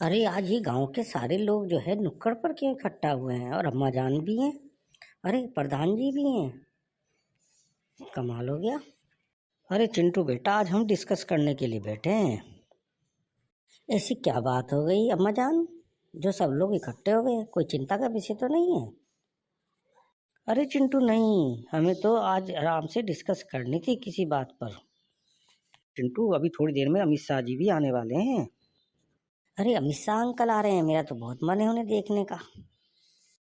अरे आज ये गांव के सारे लोग जो है नुक्कड़ पर क्यों इकट्ठा हुए हैं और अम्मा जान भी हैं। अरे प्रधान जी भी हैं। कमाल हो गया। अरे चिंटू बेटा आज हम डिस्कस करने के लिए बैठे हैं। ऐसी क्या बात हो गई अम्मा जान जो सब लोग इकट्ठे हो गए? कोई चिंता का विषय तो नहीं है? अरे चिंटू नहीं, हमें तो आज आराम से डिस्कस करनी थी किसी बात पर। चिंटू अभी थोड़ी देर में अमित शाह जी भी आने वाले हैं। अरे अमित शाह अंकल आ रहे हैं, मेरा तो बहुत मन है उन्हें देखने का।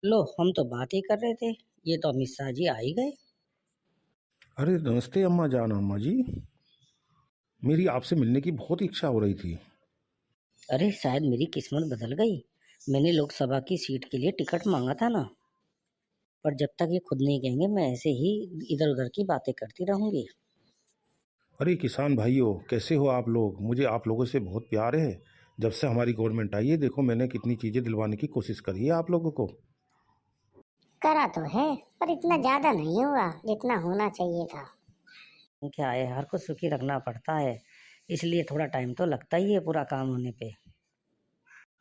लो हम तो बात ही कर रहे थे, ये तो अमित शाह जी आ ही गए। अरे नमस्ते अम्मा जान। अम्मा जी, मेरी आपसे मिलने की बहुत इच्छा हो रही थी। अरे शायद मेरी किस्मत बदल गई। मैंने लोकसभा की सीट के लिए टिकट मांगा था ना, पर जब तक ये खुद नहीं कहेंगे मैं ऐसे ही इधर उधर की बातें करती रहूंगी। अरे किसान भाइयों, कैसे हो आप लोग? मुझे आप लोगों से बहुत प्यार है। जब से हमारी गवर्नमेंट आई है, देखो मैंने कितनी चीज़ें दिलवाने की कोशिश करी है आप लोगों को। करा तो है, पर इतना ज्यादा नहीं हुआ जितना होना चाहिए था। क्या है, हर को सुखी रखना पड़ता है, इसलिए थोड़ा टाइम तो लगता ही है पूरा काम होने पे।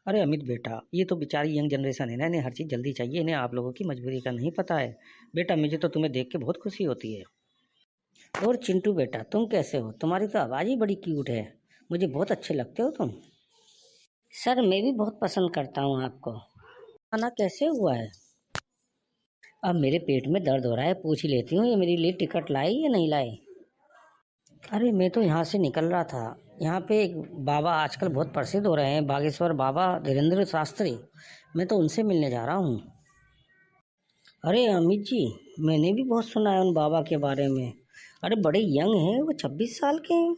अरे अमित बेटा, ये तो बेचारी यंग जनरेशन है ना, इन्हें हर चीज़ जल्दी चाहिए, इन्हें आप लोगों की मजबूरी का नहीं पता है। बेटा मुझे तो तुम्हें देख के बहुत खुशी होती है। और चिंटू बेटा तुम कैसे हो? तुम्हारी तो आवाज़ ही बड़ी क्यूट है, मुझे बहुत अच्छे लगते हो तुम। सर मैं भी बहुत पसंद करता हूँ आपको। खाना कैसे हुआ है? अब मेरे पेट में दर्द हो रहा है, पूछ ही लेती हूँ ये मेरे लिए टिकट लाई या नहीं लाई। अरे मैं तो यहाँ से निकल रहा था, यहाँ पे एक बाबा आजकल बहुत प्रसिद्ध हो रहे हैं, बागेश्वर बाबा धीरेन्द्र शास्त्री। मैं तो उनसे मिलने जा रहा हूँ। अरे अमित जी, मैंने भी बहुत सुना है उन बाबा के बारे में। अरे बड़े यंग हैं वो, 26 साल के हैं।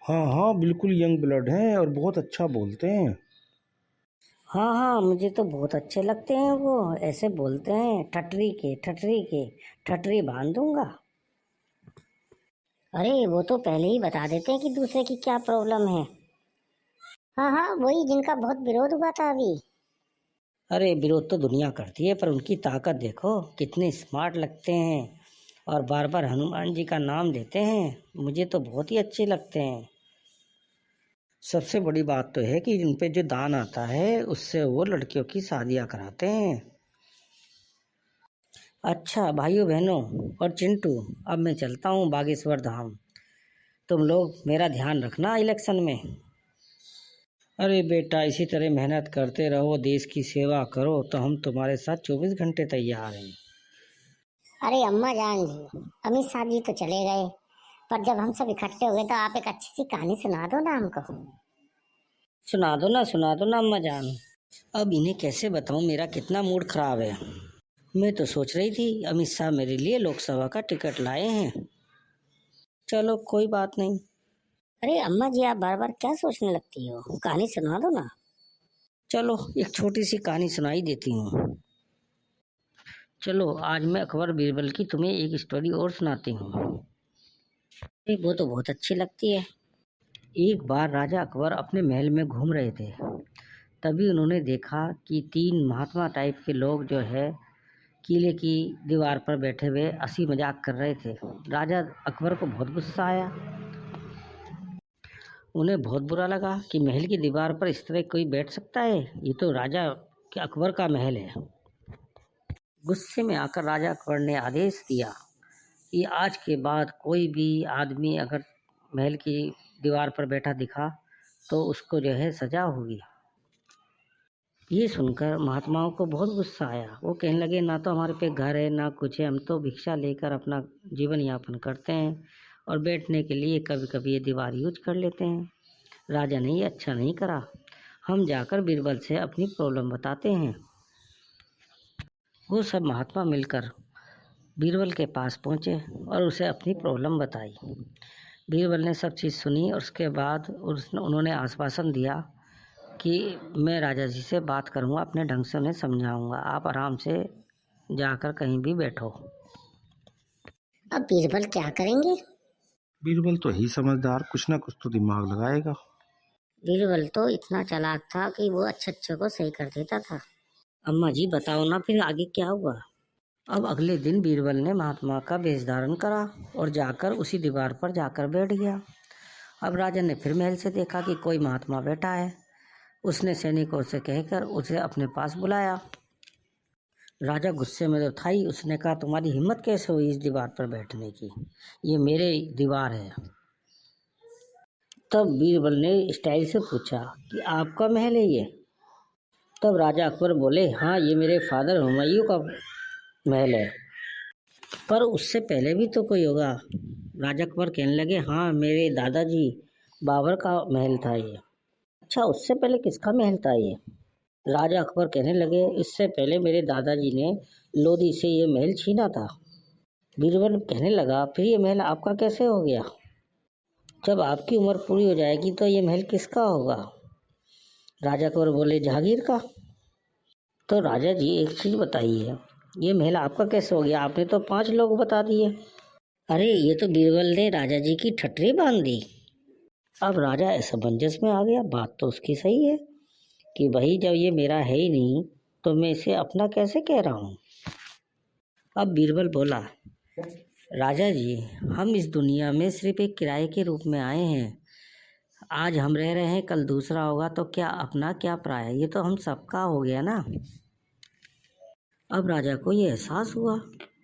हाँ हाँ, बिल्कुल यंग ब्लड हैं और बहुत अच्छा बोलते हैं। हाँ हाँ, मुझे तो बहुत अच्छे लगते हैं वो। ऐसे बोलते हैं, ठटरी के ठटरी बांध दूंगा। अरे वो तो पहले ही बता देते हैं कि दूसरे की क्या प्रॉब्लम है। हाँ हाँ, वही जिनका बहुत विरोध हुआ था अभी। अरे विरोध तो दुनिया करती है, पर उनकी ताकत देखो, कितने स्मार्ट लगते हैं और बार बार हनुमान जी का नाम लेते हैं। मुझे तो बहुत ही अच्छे लगते हैं। सबसे बड़ी बात तो है कि इन पे जो दान आता है उससे वो लड़कियों की शादियां कराते हैं। अच्छा भाइयों बहनों और चिंटू, अब मैं चलता हूँ बागेश्वर धाम। तुम लोग मेरा ध्यान रखना इलेक्शन में। अरे बेटा इसी तरह मेहनत करते रहो, देश की सेवा करो, तो हम तुम्हारे साथ 24 घंटे तैयार हैं। अरे अम्मा जान जी, अमित शाह जी तो चले गए, पर जब हम सब इकट्ठे हुए तो आप एक अच्छी सी कहानी सुना दो ना हमको। सुना दो ना अम्मा जान। अब इन्हें कैसे बताऊं मेरा कितना मूड खराब है। मैं तो सोच रही थी अमित शाह मेरे लिए लोकसभा का टिकट लाए हैं। चलो कोई बात नहीं। अरे अम्मा जी, आप बार बार क्या सोचने लगती हो, कहानी सुना दो ना। चलो एक छोटी सी कहानी सुनाई देती हूँ। चलो आज मैं अकबर बीरबल की तुम्हें एक स्टोरी और सुनाती हूँ। वो तो बहुत अच्छी लगती है। एक बार राजा अकबर अपने महल में घूम रहे थे, तभी उन्होंने देखा कि 3 महात्मा टाइप के लोग जो है किले की दीवार पर बैठे हुए हंसी मजाक कर रहे थे। राजा अकबर को बहुत गुस्सा आया। उन्हें बहुत बुरा लगा कि महल की दीवार पर इस तरह कोई बैठ सकता है, ये तो राजा के अकबर का महल है। गुस्से में आकर राजा अकबर ने आदेश दिया कि आज के बाद कोई भी आदमी अगर महल की दीवार पर बैठा दिखा तो उसको जो है सजा होगी। ये सुनकर महात्माओं को बहुत गुस्सा आया। वो कहने लगे ना तो हमारे पे घर है ना कुछ है, हम तो भिक्षा लेकर अपना जीवन यापन करते हैं और बैठने के लिए कभी कभी ये दीवार यूज कर लेते हैं। राजा ने ये अच्छा नहीं करा, हम जाकर बीरबल से अपनी प्रॉब्लम बताते हैं। वो सब महात्मा मिलकर बीरबल के पास पहुँचे और उसे अपनी प्रॉब्लम बताई। बीरबल ने सब चीज़ सुनी और उसके बाद उन्होंने आश्वासन दिया कि मैं राजा जी से बात करूंगा, अपने ढंग से उन्हें समझाऊंगा, आप आराम से जाकर कहीं भी बैठो। अब बीरबल क्या करेंगे? बीरबल तो ही समझदार, कुछ ना कुछ तो दिमाग लगाएगा। बीरबल तो इतना चालाक था कि वो अच्छे अच्छे को सही कर देता था। अम्मा जी बताओ ना फिर आगे क्या हुआ? अब अगले दिन बीरबल ने महात्मा का वेश धारण करा और जाकर उसी दीवार पर जाकर बैठ गया। अब राजा ने फिर महल से देखा कि कोई महात्मा बैठा है। उसने सैनिकों से कहकर उसे अपने पास बुलाया। राजा गुस्से में तो था ही। उसने कहा, तुम्हारी हिम्मत कैसे हुई इस दीवार पर बैठने की? ये मेरे दीवार है। तब बीरबल ने स्टाइल से पूछा कि आपका महल है ये? तब राजा अकबर बोले, हाँ, ये मेरे फादर हुमायूं का महल है। पर उससे पहले भी तो कोई होगा। राजा अकबर कहने लगे, हाँ, मेरे दादाजी बाबर का महल था ये। अच्छा, उससे पहले किसका महल था ये? राजा अकबर कहने लगे, इससे पहले मेरे दादाजी ने लोधी से ये महल छीना था। बीरबल कहने लगा, फिर ये महल आपका कैसे हो गया? जब आपकी उम्र पूरी हो जाएगी तो ये महल किसका होगा? राजा अकबर बोले, जहांगीर का। तो राजा जी, एक चीज बताइए, ये महल आपका कैसे हो गया? आपने तो 5 लोग बता दिए। अरे, ये तो बीरबल ने राजा जी की ठटरी बांध दी। अब राजा असमंजस में आ गया। बात तो उसकी सही है कि भाई, जब ये मेरा है ही नहीं तो मैं इसे अपना कैसे कह रहा हूँ। अब बीरबल बोला, राजा जी, हम इस दुनिया में सिर्फ एक किराए के रूप में आए हैं। आज हम रह रहे हैं, कल दूसरा होगा, तो क्या अपना क्या पराया, ये तो हम सबका हो गया ना। अब राजा को ये एहसास हुआ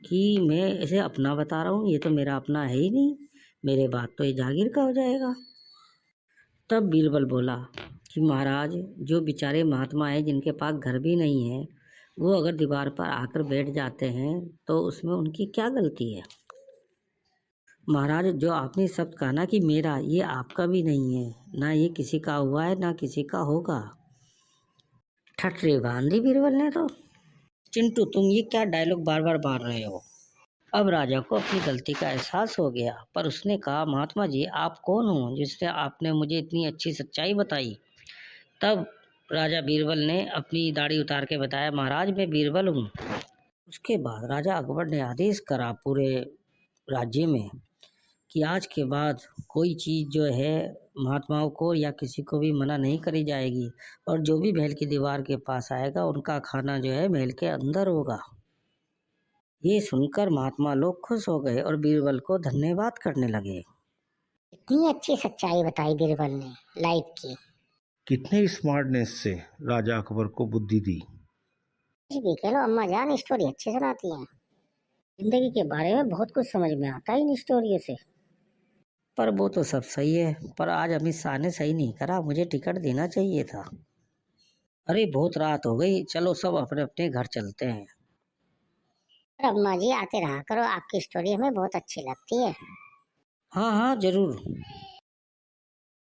कि मैं इसे अपना बता रहा हूँ, ये तो मेरा अपना है ही नहीं, मेरे बाद तो ये जागीर का हो जाएगा। तब बीरबल बोला कि महाराज, जो बेचारे महात्मा हैं जिनके पास घर भी नहीं है, वो अगर दीवार पर आकर बैठ जाते हैं तो उसमें उनकी क्या गलती है? महाराज, जो आपने शब्द कहा ना कि मेरा, ये आपका भी नहीं है, ना ये किसी का हुआ है, ना किसी का होगा। ठटरी बांध दी बीरबल ने तो। चिंटू, तुम ये क्या डायलॉग बार बार मार रहे हो? अब राजा को अपनी गलती का एहसास हो गया, पर उसने कहा, महात्मा जी, आप कौन हो जिससे आपने मुझे इतनी अच्छी सच्चाई बताई? तब राजा बीरबल ने अपनी दाढ़ी उतार के बताया, महाराज, मैं बीरबल हूँ। उसके बाद राजा अकबर ने आदेश करा पूरे राज्य में कि आज के बाद कोई चीज़ जो है महात्माओं को या किसी को भी मना नहीं करी जाएगी, और जो भी महल की दीवार के पास आएगा उनका खाना जो है महल के अंदर होगा। ये सुनकर महात्मा लोग खुश हो गए और बीरबल को धन्यवाद करने लगे। इतनी अच्छी सच्चाई बताई बीरबल ने लाइफ की। कितने स्मार्टनेस से राजा अकबर को बुद्धि दी। कुछ भी कह लो, अम्मा जान स्टोरी अच्छी सुनाती हैं। जिंदगी के बारे में बहुत कुछ समझ में आता है इन स्टोरियों से। पर वो तो सब सही है, पर आज अमित शाह ने सही नहीं करा, मुझे टिकट देना चाहिए था। अरे, बहुत रात हो गई, चलो सब अपने अपने घर चलते हैं। और अम्मा जी, आते रहा करो, आपकी स्टोरी हमें बहुत अच्छी लगती है। हाँ हाँ, जरूर।